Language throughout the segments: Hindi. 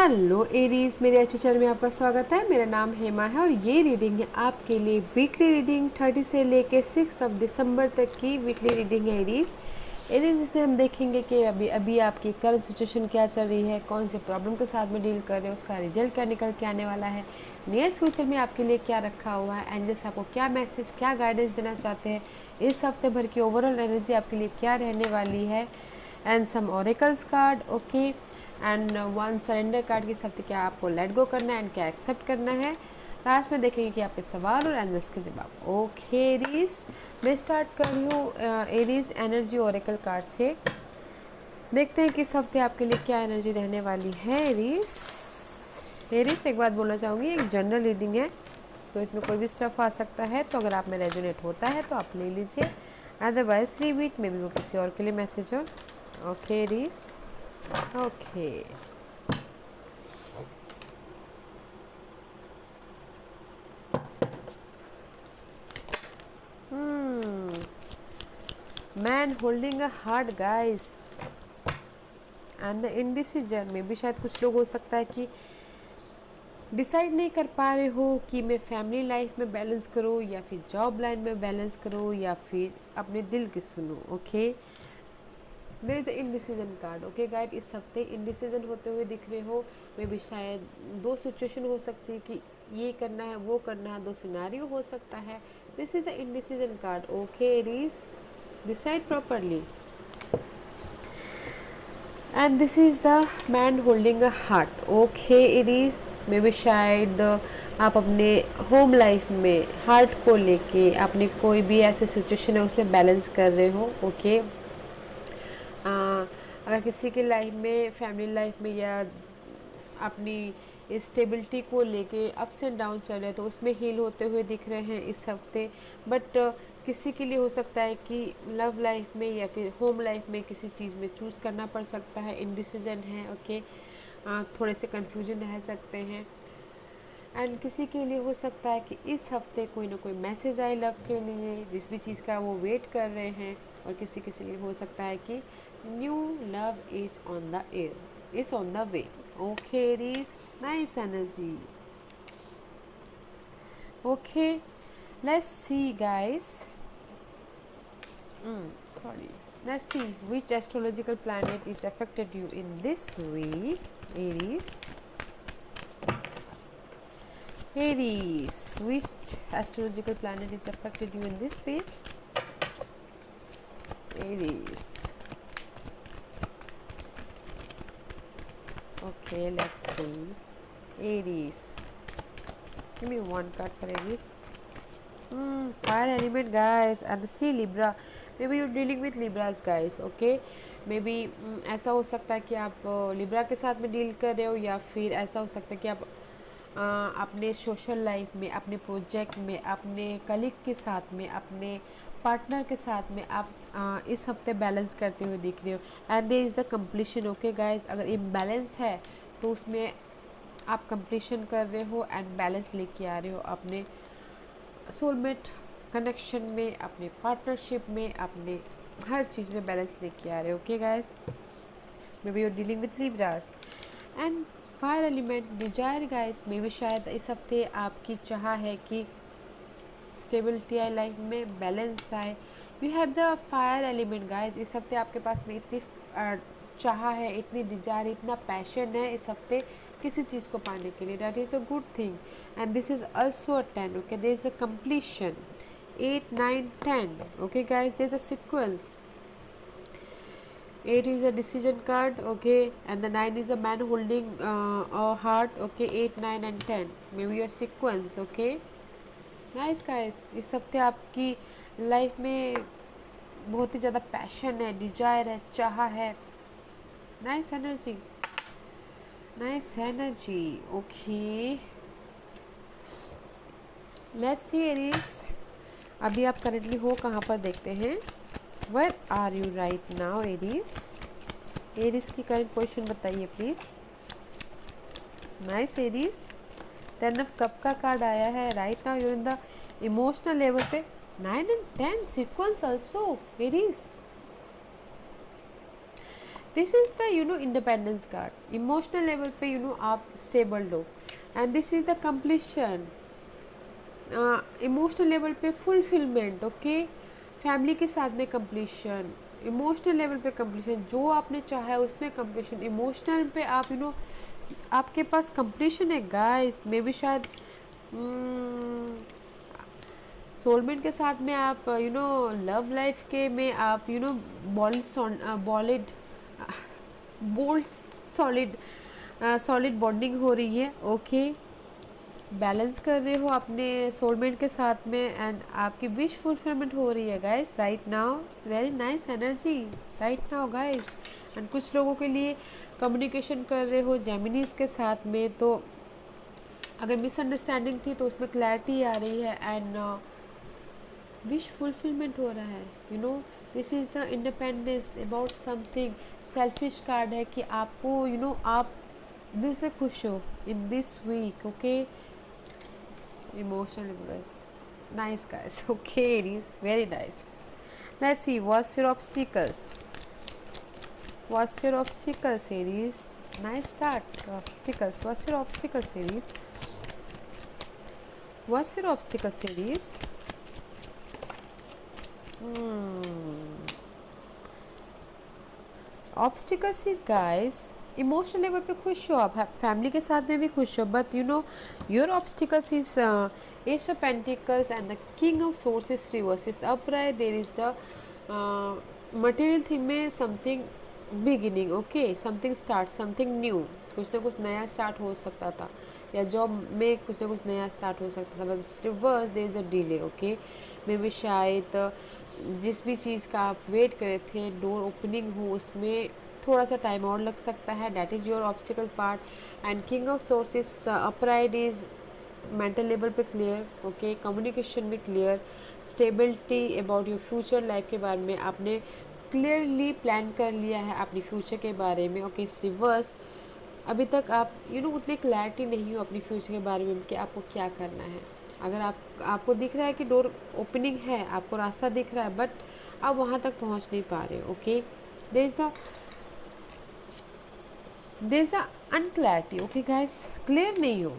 हेलो एरीज, मेरे अच्छे चैनल में आपका स्वागत है। मेरा नाम हेमा है और ये रीडिंग है आपके लिए वीकली रीडिंग 30 से लेके 6 दिसंबर तक की वीकली रीडिंग है एरीज। इसमें हम देखेंगे कि अभी आपकी करंट सिचुएशन क्या चल रही है, कौन से प्रॉब्लम के साथ में डील कर रहे हो, उसका रिजल्ट क्या निकल के आने वाला है, नियर फ्यूचर में आपके लिए क्या रखा हुआ है, एंजल्स आपको क्या मैसेज, क्या गाइडेंस देना चाहते हैं, इस हफ्ते भर की ओवरऑल एनर्जी आपके लिए क्या रहने वाली है, and some oracles card, okay, and one surrender card की शक्ति, क्या आपको लेट गो करना है एंड क्या एक्सेप्ट करना है। लास्ट में देखेंगे कि आपके सवाल और एंजल्स के जवाब। ओके एरीज, मैं स्टार्ट कर रही हूँ एरीज एनर्जी ओरेकल कार्ड से। देखते हैं कि इस हफ्ते आपके लिए क्या एनर्जी रहने वाली है एरीज एक बात बोलना चाहूँगी, एक जनरल रीडिंग है तो इसमें कोई भी स्टफ आ सकता है, तो अगर आप में रेजोनेट होता है तो आप ले लीजिए, otherwise leave it, may be वो किसी और के लिए मैसेज हो। Okay Aries, okay man holding a heart guys and the indecision में भी शायद कुछ लोग हो सकता है कि डिसाइड नहीं कर पा रहे हो कि मैं फैमिली लाइफ में बैलेंस करूँ या फिर जॉब लाइन में बैलेंस करूँ या फिर अपने दिल की सुनूँ। Okay, there is the indecision card. Okay guide, इस हफ्ते इनडिसीजन होते हुए दिख रहे हो। मैं भी शायद दो सिचुएशन हो सकती है कि ये करना है वो करना है, दो सिनारियो हो सकता है। This is the indecision card. Okay Aries, decide properly, and this is the man holding a heart. Okay Aries, मे भी शायद आप अपने होम लाइफ में हार्ट को लेके अपनी कोई भी ऐसे सिचुएशन है उसमें बैलेंस कर रहे हो। ओके, अगर किसी की लाइफ में, फैमिली लाइफ में या अपनी स्टेबिलिटी को लेके अप्स एंड डाउन चल रहे हैं तो उसमें हील होते हुए दिख रहे हैं इस हफ्ते। बट किसी के लिए हो सकता है कि लव लाइफ में या फिर होम लाइफ में किसी चीज़ में चूज़ करना पड़ सकता है, इनडिसीजन है। ओके, थोड़े से कन्फ्यूजन रह सकते हैं। एंड किसी के लिए हो सकता है कि इस हफ्ते कोई ना कोई मैसेज आए लव के लिए, जिस भी चीज़ का वो वेट कर रहे हैं। और किसी किसी लिए हो सकता है कि new love is on the air, is on the way. Okay Aries, nice energy. Okay, let's see guys, sorry, let's see which astrological planet is affected you in this week. Aries, which astrological planet is affected you in this week? Aries. Okay, let's see. Aries. Give me one card for Aries. Fire element guys, and the sea Libra. Maybe you're dealing with Libras guys. Okay, maybe ऐसा हो सकता है कि आप लिब्रा के साथ में डील कर रहे हो, या फिर ऐसा हो सकता है कि आप अपने सोशल लाइफ में, अपने प्रोजेक्ट में, अपने कलीग के साथ में, अपने पार्टनर के साथ में आप इस हफ्ते बैलेंस करते हुए दिख रहे हो। And there is the completion. Okay guys, अगर इम्बैलेंस है तो उसमें आप कंप्लीशन कर रहे हो एंड बैलेंस लेके आ रहे हो अपने सोलमेट कनेक्शन में, अपने पार्टनरशिप में, अपने हर चीज़ में बैलेंस लेके आ रहे हो। Okay guys, maybe you are dealing with Libras and fire element desire guys. मे भी शायद इस हफ्ते आपकी चाह है कि स्टेबिलिटी आए लाइफ में, बैलेंस आए। You have the fire element guys. इस हफ्ते आपके पास में इतनी चाह है, इतनी डिजायर, इतना पैशन है इस हफ्ते किसी चीज़ को पाने के लिए। That is the good thing and this is also a 10। Okay, there is a completion 8, 9, 10। Okay guys, there is the sequence. 8 is a decision card, okay, and the 9 is a man holding a heart. Okay, 8, 9 and 10, maybe your sequence. Okay, nice guys, इस हफ्ते आपकी लाइफ में बहुत ही ज़्यादा पैशन है, डिजायर है, चाह है। Nice energy, nice energy. Okay, let's C Aries, अभी आप करंटली हो कहाँ पर देखते हैं। Where are you right now, Aries? Aries की करंट पोजीशन बताइए please. Nice Aries, 10 of cup का कार्ड आया है। Right now you're in the emotional level पे। 9 and 10 sequence also Aries. This is the independence card. Emotional level पे आप स्टेबल हो, and this is the completion. Emotional level पे फुलफिलमेंट, ओके। फैमिली के साथ में कंप्लीशन, इमोशनल लेवल पे कंप्लीशन, जो आपने चाहा है उसमें कंप्लीशन। इमोशनल पे आप आपके पास कंप्लीशन है गाइस। मे भी शायद सोलमेट के साथ में आप लव लाइफ के में आप बॉलिड बोल्ड सॉलिड सॉलिड बॉन्डिंग हो रही है, ओके। बैलेंस कर रहे हो अपने सोलमेट के साथ में, एंड आपकी विश फुलफिलमेंट हो रही है guys right now. Very nice energy right now guys. And कुछ लोगों के लिए कम्युनिकेशन कर रहे हो जेमिनीज के साथ में, तो अगर मिसअंडरस्टैंडिंग थी तो उसमें क्लैरिटी आ रही है, एंड विश फुलफिलमेंट हो रहा है। This is the independence about something. Selfish card है कि आपको आप दिल से खुश हो in this week, okay. Emotional impress. Nice guys. Okay, Aries, very nice. Let's see what's your obstacles. What's your obstacles, Aries? Nice start. Obstacles. What's your obstacles, Aries? What's your obstacles, Aries? Obstacles is guys, emotional level पे खुश हो आप, फैमिली के साथ में भी खुश हो, but your obstacles is ace of pentacles and the king of sources reverses upright. There is the material thing में something beginning, okay, something start, something new, कुछ ना कुछ नया स्टार्ट हो सकता था, या जॉब में कुछ ना कुछ नया स्टार्ट हो सकता था, but reverse there is a delay, okay. मे भी शायद जिस भी चीज़ का आप वेट कर रहे थे डोर ओपनिंग हो, उसमें थोड़ा सा टाइम और लग सकता है। That is your obstacle part. And king of sources अपराइड is mental level पे क्लियर, ओके। कम्युनिकेशन में clear, stability about your future life के बारे में आपने क्लियरली प्लान कर लिया है अपनी फ्यूचर के बारे में, ओके। इस रिवर्स अभी तक आप उतनी क्लैरिटी नहीं हो अपनी फ्यूचर के बारे में कि आपको क्या करना है। अगर आपको दिख रहा है कि डोर ओपनिंग है, आपको रास्ता दिख रहा है, बट आप वहाँ तक पहुँच नहीं पा रहे, okay. There is the unclarity, okay guys, clear नहीं हो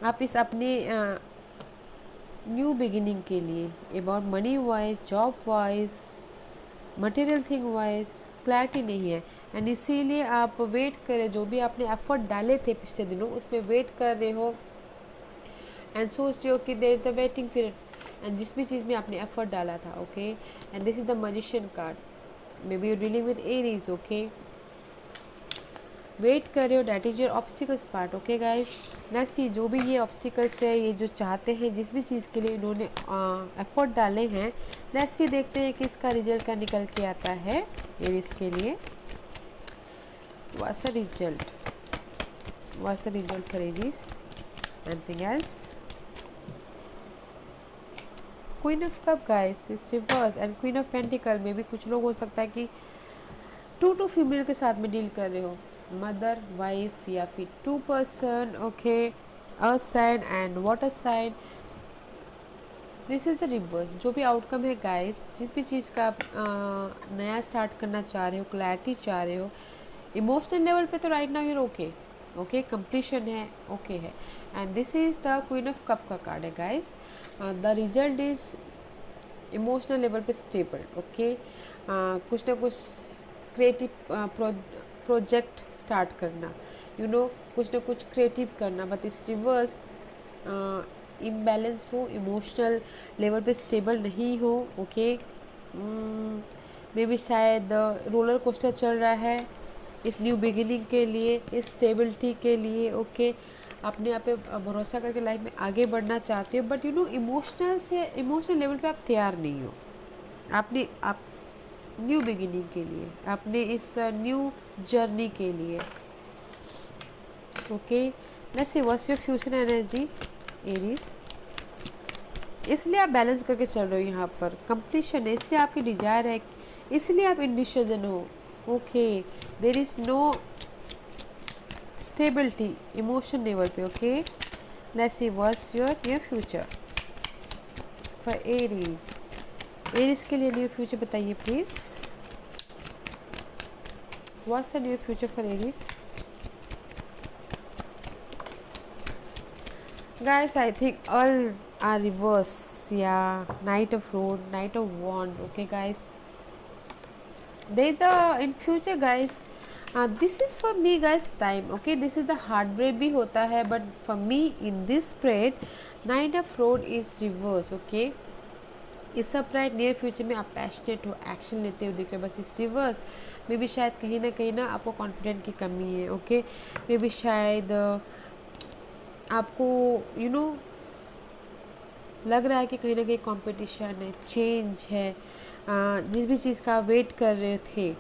आप इस अपने न्यू बिगिनिंग के लिए about money wise, job wise, material thing wise clarity नहीं है, एंड इसीलिए आप वेट करें। जो भी आपने एफर्ट डाले थे पिछले दिनों उसमें वेट कर रहे हो एंड सोच रहे हो कि there is the waiting period, and जिस भी चीज़ में आपने एफर्ट डाला था, okay. And this is the magician card. Maybe you dealing with Aries, okay. Wait कर रहे हो, that is your obstacles part, okay guys. Next see, जो भी ये ऑब्स्टिकल्स है, ये जो चाहते हैं जिस भी चीज़ के लिए इन्होंने एफर्ट डाले हैं, नेक्स्ट सी देखते हैं कि इसका रिजल्ट का निकल के आता है एरीज के लिए। What's the result? What's the result for Aries? Anything else? Queen of cup guys is reverse, and queen of pentacle में भी कुछ लोग हो सकता है कि टू फीमेल के साथ में डील कर रहे हो, मदर, वाइफ, या फिर 2 person, okay. Earth sign and water sign. This is the reverse. जो भी आउटकम है गाइस, जिस भी चीज़ का आप नया स्टार्ट करना चाह रहे हो, क्लैरिटी चाह रहे हो, इमोशनल लेवल पे तो right now you're okay, okay, completion है, ओके है। And this is the queen of cup का कार्ड है guys. The result is emotional level पे स्टेबल, ओके। कुछ ना कुछ क्रिएटिव प्रोजेक्ट स्टार्ट करना, कुछ ना कुछ क्रिएटिव करना, बट इस रिवर्स इम्बैलेंस हो, इमोशनल लेवल पे स्टेबल नहीं हो, ओके। मे बी शायद रोलर कोस्टर चल रहा है इस न्यू बिगिनिंग के लिए, इस स्टेबिलिटी के लिए, ओके। अपने आप पे भरोसा करके लाइफ में आगे बढ़ना चाहते हो, बट इमोशनल लेवल पे आप तैयार नहीं हो। आप न्यू बिगिनिंग के लिए, अपने इस न्यू जर्नी के लिए, okay. Let's see what's your future energy Aries. इसलिए आप बैलेंस करके चल रहे हो, यहाँ पर कंप्लीशन है, इसलिए आपकी डिजायर है, इसलिए आप इंडिसीजन हो, okay. There is no stability emotion level पे, okay. Let's see what's your near future for Aries. Aries के लिए नियर फ्यूचर बताइए please. What's the near future for Aries? Guys, I think all are reverse. Yeah, Knight of Road, Knight of Wand. Okay, guys. There's the in future, guys. This is for me, guys. Time. Okay, this is the heartbreak भी होता है, but for me in this spread, Knight of Road is reverse. Okay. इस अपराइट नियर फ्यूचर में आप पैशनेट हो, एक्शन लेते हो दिख रहे, बस इस रिवर्स मे भी शायद कहीं ना आपको कॉन्फिडेंट की कमी है. ओके, मे भी शायद आपको लग रहा है कि कहीं ना कहीं कंपटीशन है, चेंज है. जिस भी चीज़ का आप वेट कर रहे थे,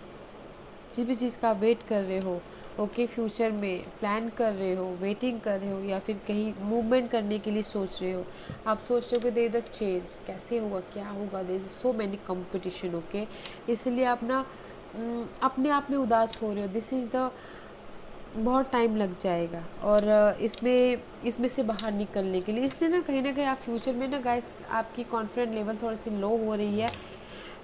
जिस भी चीज़ का आप वेट कर रहे हो, ओके, फ्यूचर में प्लान कर रहे हो, वेटिंग कर रहे हो, या फिर कहीं मूवमेंट करने के लिए सोच रहे हो, आप सोच रहे हो कि देयर इज चेंज, कैसे होगा, क्या होगा, there is so many competition. Okay, इसलिए आप ना अपने आप में उदास हो रहे हो. दिस इज़ द बहुत टाइम लग जाएगा और इसमें से बाहर निकलने के लिए. इसलिए ना कहीं आप फ्यूचर में ना गाइस आपकी कॉन्फिडेंस लेवल थोड़ी सी लो हो रही है.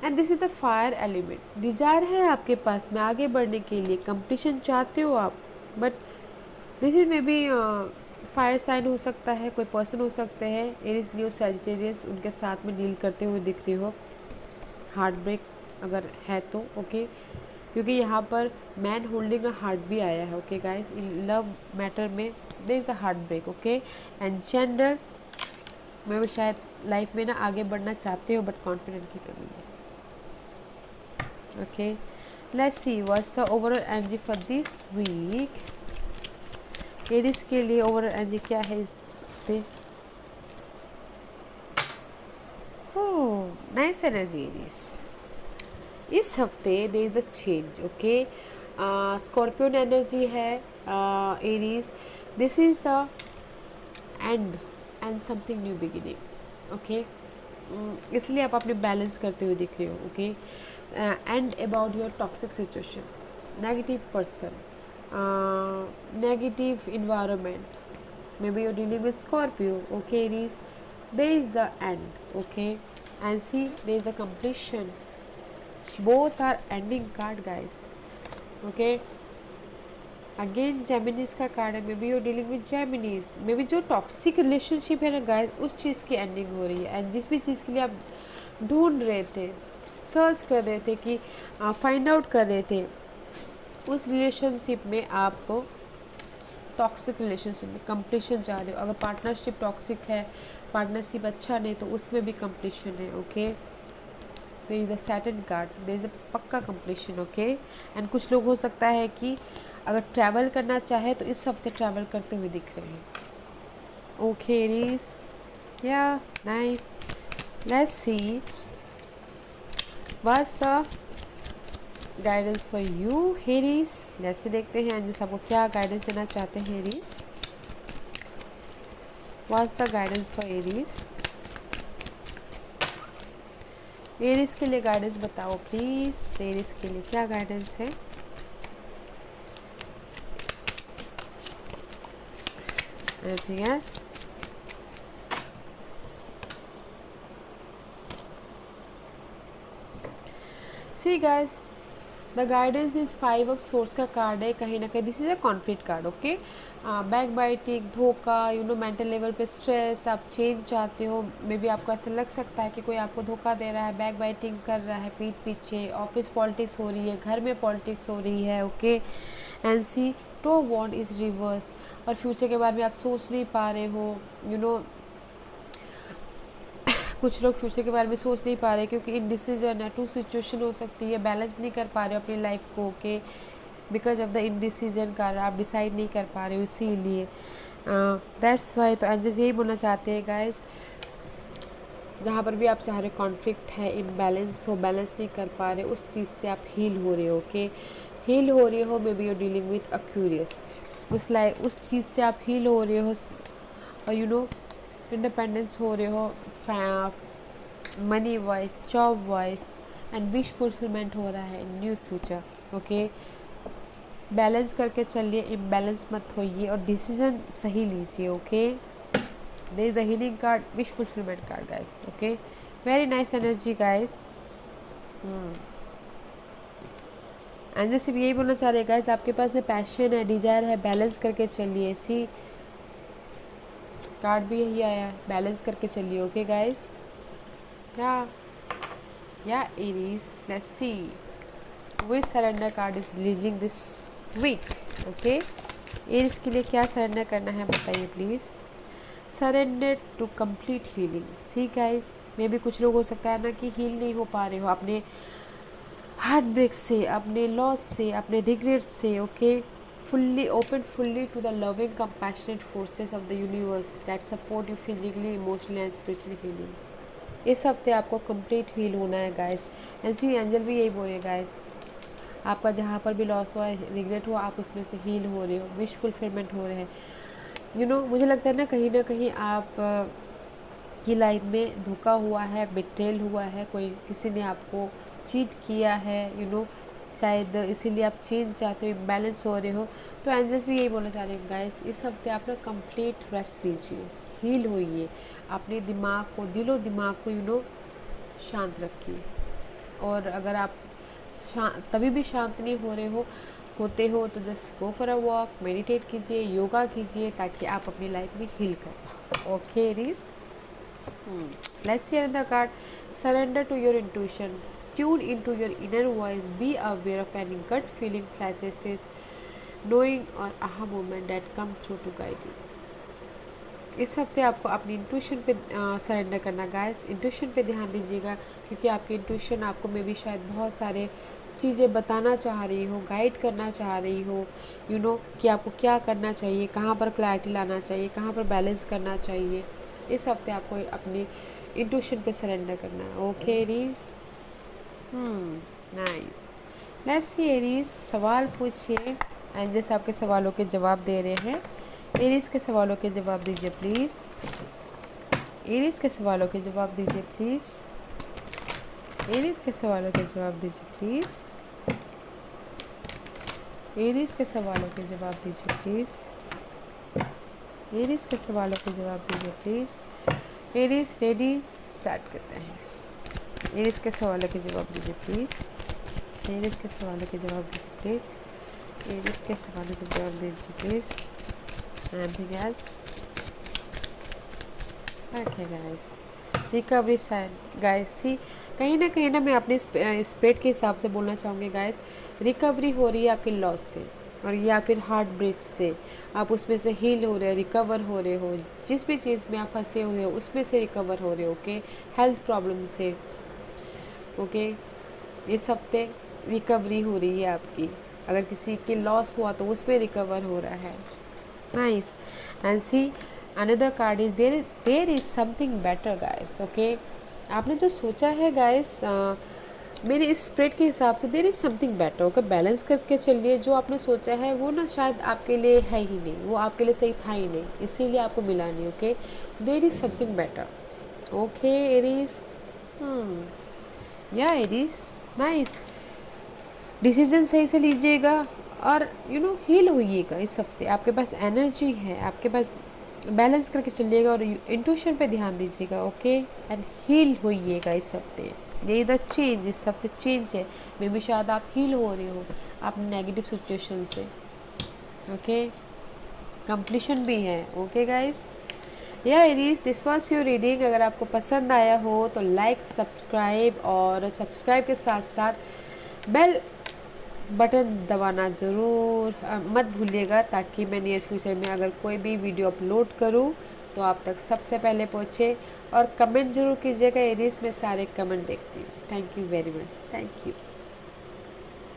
And this is the fire element. Desire है आपके पास में आगे बढ़ने के लिए, कंपटीशन चाहते हो आप, but this is maybe fire sign हो सकता है, कोई पर्सन हो सकते हैं, एरीज, न्यू, सैजिटेरियस, उनके साथ में डील करते हुए दिख रही हो. हार्ट ब्रेक अगर है तो ओके, क्योंकि यहाँ पर मैन होल्डिंग अ हार्ट भी आया है. Okay guys, in love matter में there is the heartbreak. Okay, and gender में भी शायद लाइफ में ना आगे बढ़ना चाहते हो, बट कॉन्फिडेंट की कमी है. Okay, let's see what's the overall energy for this week. Aries के लिए ओवरऑल एनर्जी क्या है इस हफ्ते? Oh, nice energy Aries. इस हफ्ते there is the change. Okay, scorpion energy है Aries. This is the end something new beginning. Okay, इसलिए आप अपने बैलेंस करते हुए दिख रहे हो. Okay, and about your toxic situation, negative person, negative environment, maybe you're dealing with Scorpio. Okay, Aries, there is the end. Okay, and see, there is the completion. Both are ending card, guys. Okay, again Geminis का कार्ड है. Maybe you dealing with Geminis. Maybe जो टॉक्सिक रिलेशनशिप है ना गाइस, उस चीज़ की एंडिंग हो रही है. एंड जिस भी चीज़ के लिए आप ढूंढ रहे थे, सर्च कर रहे थे, कि फाइंड आउट कर रहे थे, उस रिलेशनशिप में आपको टॉक्सिक रिलेशनशिप में कंप्लीशन चाह रहे हो. अगर पार्टनरशिप टॉक्सिक है, पार्टनरशिप अच्छा नहीं, तो उसमें भी कंप्लीशन है. Okay, there is the Saturn card, there is a पक्का कंप्लीशन. ओके, एंड कुछ लोग हो सकता है कि अगर ट्रैवल करना चाहे तो इस हफ्ते ट्रैवल करते हुए दिख रहे हैं. ओके एरीज, या nice. Let's see what's the guidance for you Aries. जैसे देखते हैं एंजल्स आपको क्या गाइडेंस देना चाहते हैं Aries. What's the guidance for Aries. Aries के लिए गाइडेंस बताओ प्लीज. एरीज के लिए क्या गाइडेंस है? Anything else? See guys, the guidance is 5 of source का कार्ड है. कहीं ना कहीं this is a conflict card. Okay, back biting, धोखा, मेंटल लेवल पे स्ट्रेस, आप चेंज चाहते हो. मे बी आपको ऐसा लग सकता है कि कोई आपको धोखा दे रहा है, बैक बाइटिंग कर रहा है पीठ पीछे, ऑफिस पॉलिटिक्स हो रही है, घर में पॉलिटिक्स हो रही है. Okay, and see two wand is reverse. और फ्यूचर के बारे में आप सोच नहीं पा रहे हो. कुछ लोग फ्यूचर के बारे में सोच नहीं पा रहे क्योंकि इनडिसीजन है. टू सिचुएशन हो सकती है, बैलेंस नहीं कर पा रहे हो अपनी लाइफ को. Okay, because of the indecision का आप डिसाइड नहीं कर पा रहे हो, इसीलिए दैट्स वाई. तो एंजल्स यही बोलना चाहते हैं गाइस, जहाँ पर भी आप चाह रहे हो कॉन्फ्लिक्ट है, इम्बैलेंस हो, बैलेंस नहीं कर पा रहे, उस चीज़ से आप हील हो रहे हो. ओके, हील हो रहे हो. Maybe your dealing with Aquarius. उस चीज़ से आप हील हो रहे हो और इंडिपेंडेंस हो रहे हो. Money wise, job wise, and wish fulfilment हो रहा है in new future. Okay, balance करके चलिए, इम्बैलेंस मत होइए और डिसीजन सही लीजिए. Okay, there is the healing card, wish fulfilment card guys. Okay, very nice energy guys. Angel सिर्फ यही बोलना चाह रहे हैं गाइस, आपके पास में पैशन है, डिजायर है, बैलेंस करके चलिए। सी कार्ड भी यही आया है, बैलेंस करके चलिए। ओके गाइस, या Aries, let's see which surrender card is releasing this week. Okay, Aries के लिए क्या सरेंडर करना है बताइए please. Surrender to complete healing. See guys, मे भी कुछ लोग हो सकता है ना कि हील नहीं हो पा रहे हो अपने हार्ट ब्रेक से, अपने लॉस से, अपने रिग्रेट से। Okay, fully open fully to the loving compassionate forces of the universe that support you physically, emotionally and spiritually healing। इस हफ्ते आपको कंप्लीट हील होना है गाइस। ऐसी एंजल भी यही बोल रहे हैं गाइस, आपका जहाँ पर भी लॉस हुआ, रिग्रेट हुआ, आप उसमें से हील हो रहे हो, विश फुलफिलमेंट हो रहे हैं। मुझे लगता है ना कहीं आप की लाइफ में धोखा हुआ है, बिट्रेल हुआ है, कोई किसी ने आपको चीट किया है, शायद इसीलिए आप चेंज चाहते हो, बैलेंस हो रहे हो। तो एंजल्स भी यही बोलना चाह रहे हैं गाइस, इस हफ्ते आप ना कंप्लीट रेस्ट लीजिए, हील होइए, अपने दिमाग को, दिलो दिमाग को शांत रखिए। और अगर आप तभी भी शांत नहीं हो रहे होते हो तो just go for a walk, meditate कीजिए, योगा कीजिए, ताकि आप अपनी लाइफ में हील कर पाओ। Okay Aries, let's see another card। Surrender to your intuition, tune into your inner voice, be aware of any gut feeling, flashes, knowing और aha moment that come through to guide you। इस हफ्ते आपको अपनी इंट्यूशन पे सरेंडर करना गाइस। इंट्यूशन पे ध्यान दीजिएगा, क्योंकि आपकी इंट्यूशन आपको में भी शायद बहुत सारे चीज़ें बताना चाह रही हो, गाइड करना चाह रही हो, कि आपको क्या करना चाहिए, कहाँ पर क्लैरिटी लाना चाहिए, कहाँ पर बैलेंस करना चाहिए। इस हफ्ते आपको अपनी इंट्यूशन पे सरेंडर करना है। Okay Aries, nice. Let's see Aries, सवाल पूछिए, एंजल्स आपके सवालों के जवाब दे रहे हैं। एरीज के सवालों के जवाब दीजिए प्लीज़। एरीज के सवालों के जवाब दीजिए प्लीज़। एरीज के सवालों के जवाब दीजिए प्लीज़। एरीज के सवालों के जवाब दीजिए प्लीज़। एरीज के सवालों के जवाब दीजिए प्लीज़। एरीज रेडी, स्टार्ट करते हैं। एरीज के सवालों के जवाब दीजिए प्लीज़। एरीज के सवालों के जवाब दीजिए प्लीज़। एरीज के सवालों के जवाब दीजिए please. Anything else? Okay guys, recovery sign guys. See कहीं ना मैं अपने स्प्रेड के हिसाब से बोलना चाहूँगी गाइस, रिकवरी हो रही है आपके लॉस से, और या फिर हार्ट ब्रेक से, आप उसमें से हील हो रहे हो, रिकवर हो रहे हो, जिस भी चीज़ में आप फंसे हुए हो उसमें से रिकवर हो रहे हो। ओके, हेल्थ प्रॉब्लम से। ओके, इस हफ्ते रिकवरी हो रही है आपकी। अगर किसी के लॉस हुआ तो उसमें रिकवर हो रहा है। Nice, and see another card is there is something better guys। okay, आपने जो सोचा है guys, मेरे इस स्प्रेड के हिसाब से there is something better। Okay, balance करके चलिए, जो आपने सोचा है वो ना शायद आपके लिए है ही नहीं, वो आपके लिए सही था ही नहीं, इसीलिए आपको मिला नहीं। Okay, there is something better। Okay Aries, या एरीज, नाइस। डिसीजन सही से लीजिएगा और हील होइएगा। इस हफ्ते आपके पास एनर्जी है, आपके पास बैलेंस करके चलिएगा और इंट्यूशन पे ध्यान दीजिएगा। ओके, एंड हील होइएगा इस हफ्ते। ये द चेंज, इस हफ्ते चेंज है। मे भी शायद आप हील हो रहे हो अपने नेगेटिव सिचुएशन से। ओके, कंप्लीशन भी है। ओके गाइस, या Aries, this was your reading. अगर आपको पसंद आया हो तो लाइक, सब्सक्राइब, और सब्सक्राइब के साथ साथ बेल बटन दबाना ज़रूर मत भूलिएगा, ताकि मैं नियर फ्यूचर में अगर कोई भी वीडियो अपलोड करूं तो आप तक सबसे पहले पहुंचे। और कमेंट ज़रूर कीजिएगा एरीज, में सारे कमेंट देखती हूँ। Thank you very much, thank you.